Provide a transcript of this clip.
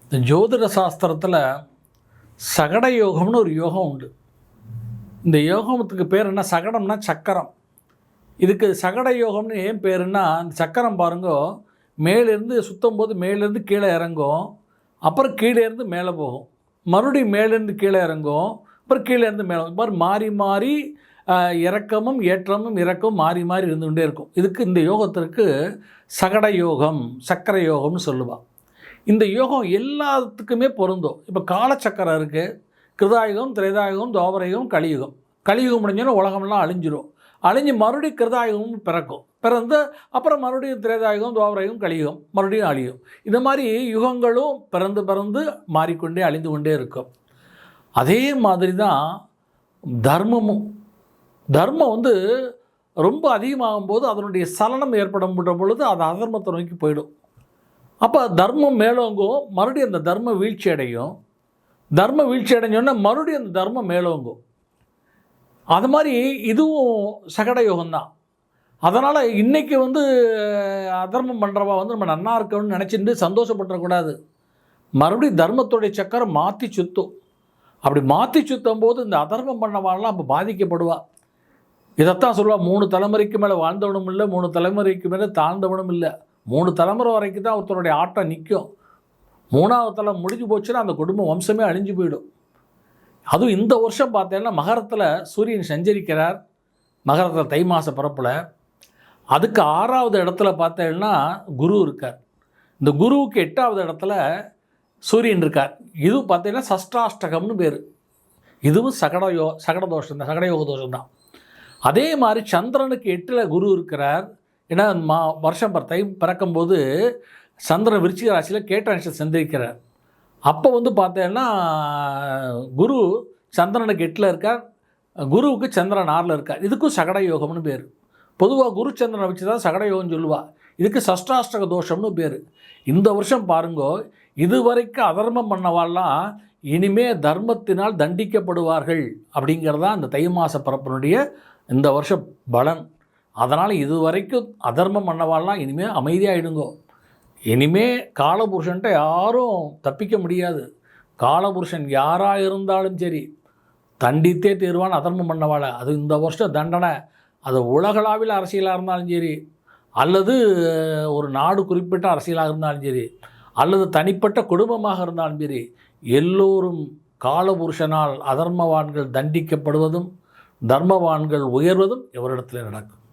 இந்த ஜோதிட சாஸ்திரத்தில் சகட யோகம்னு ஒரு யோகம் உண்டு. இந்த யோகத்துக்கு பேர் என்ன? சகடம்னா சக்கரம். இதுக்கு சகட யோகம்னு ஏன் பேருன்னா, அந்த சக்கரம் பாருங்க, மேலேருந்து சுற்றும் போது மேலேருந்து கீழே இறங்கும், அப்புறம் கீழேருந்து மேலே போகும், மறுபடியும் மேலேருந்து கீழே இறங்கும், அப்புறம் கீழேருந்து மேலே. இது மாதிரி மாறி மாறி இறக்கமும் ஏற்றமும் இறக்கமும் மாறி மாறி இருந்துகிட்டே இருக்கும். இதுக்கு இந்த யோகத்திற்கு சகட யோகம், சக்கர யோகம்னு சொல்லுவாள். இந்த யோகம் எல்லாத்துக்குமே பொருந்தும். இப்போ காலச்சக்கரம் இருக்குது, கிருதாயுகம், திரேதாயுகம், துவாபரயுகம், கலியுகம். கலியுகம் முடிஞ்சோன்னா உலகமெல்லாம் அழிஞ்சிரும். அழிஞ்சு மறுபடியும் கிருதாயுகமும் பிறந்து அப்புறம் மறுபடியும் திரேதாயுகம், துவாபரயுகம், கலியுகம், மறுபடியும் அழியும். இந்த மாதிரி யுகங்களும் பிறந்து மாறிக்கொண்டே அழிந்து கொண்டே இருக்கும். அதே மாதிரி தான் தர்மமும். தர்மம் ரொம்ப அதிகமாகும் போது அதனுடைய சலனம் ஏற்படும் பொழுது அது அதர்மத்தை நோக்கி போயிடும். அப்போ தர்மம் மேலோங்கும், மறுபடியும் அந்த தர்ம வீழ்ச்சி அடையும். தர்ம வீழ்ச்சி அடைஞ்சோன்னா மறுபடியும் அந்த தர்மம் மேலோங்கும். அது மாதிரி இதுவும் சகட யோகம்தான். அதனால் இன்றைக்கி அதர்மம் பண்ணுறவா நம்ம நன்னா இருக்கணும்னு நினச்சிட்டு சந்தோஷப்பட்டுறக்கூடாது. மறுபடியும் தர்மத்துடைய சக்கரம் மாற்றி சுற்றும். அப்படி மாற்றி சுற்றும் போது இந்த அதர்மம் பண்ணவாலாம் அப்போ பாதிக்கப்படுவா. இதைத்தான் சொல்லுவாள், 3 தலைமுறைக்கு மேலே வாழ்ந்தவனும் இல்லை, 3 தலைமுறைக்கு மேலே தாழ்ந்தவனும் இல்லை. 3 தலைமுறை வரைக்கும் தான் ஒருத்தருடைய ஆட்டம் நிற்கும். 3ஆவது தலைமுறை முடிஞ்சு போச்சுன்னா அந்த குடும்பம் வம்சமே அழிஞ்சு போயிடும். அதுவும் இந்த வருஷம் பார்த்தேன்னா மகரத்தில் சூரியன் சஞ்சரிக்கிறார். மகரத்தில் தை மாத பிறப்பில் அதுக்கு 6ஆவது இடத்துல பார்த்தேன்னா குரு இருக்கார். இந்த குருவுக்கு 8ஆவது இடத்துல சூரியன் இருக்கார். இது பார்த்தீங்கன்னா சஷ்டாஷ்டகம்னு பேர். இதுவும் சகட தோஷம் தான், சகட யோக தோஷம் தான். அதே மாதிரி சந்திரனுக்கு 8ல் குரு இருக்கிறார். ஏன்னா வருஷம் பிறக்கும்போது சந்திரன் விருச்சிக ராசியில் கேட்ட நட்சத்திரம் சந்திரிக்கிறார். அப்போ பார்த்தேன்னா குரு சந்திரனுக்கு 8ல் இருக்கார், குருவுக்கு சந்திரன் 6ல் இருக்கார். இதுக்கும் சகட யோகம்னு பேர். பொதுவாக குரு சந்திரனை வச்சு தான் சகட யோகம்னு சொல்லுவாள். இதுக்கு சஷ்டாஷ்டக தோஷம்னு பேர். இந்த வருஷம் பாருங்கோ, இதுவரைக்கும் அதர்மம் பண்ணவாலாம் இனிமே தர்மத்தினால் தண்டிக்கப்படுவார்கள் அப்படிங்கிறதான் அந்த தை மாத பிறப்பினுடைய இந்த வருஷம் பலன். அதனால் இதுவரைக்கும் அதர்மம் பண்ணவாலாம் இனிமேல் அமைதியாகிடுங்கோ. இனிமே காலபுருஷன்ட்ட யாரும் தப்பிக்க முடியாது. காலபுருஷன் யாராக இருந்தாலும் சரி தண்டித்தே தீர்வான் அதர்மம் பண்ணவாள. அது இந்த வருஷம் தண்டனை. அது உலகளாவில் அரசியலாக இருந்தாலும் சரி, அல்லது ஒரு நாடு குறிப்பிட்ட அரசியலாக இருந்தாலும் சரி, அல்லது தனிப்பட்ட குடும்பமாக இருந்தாலும் சரி, எல்லோரும் காலபுருஷனால் அதர்மவான்கள் தண்டிக்கப்படுவதும் தர்மவான்கள் உயர்வதும் இவரிடத்தில் நடக்கும்.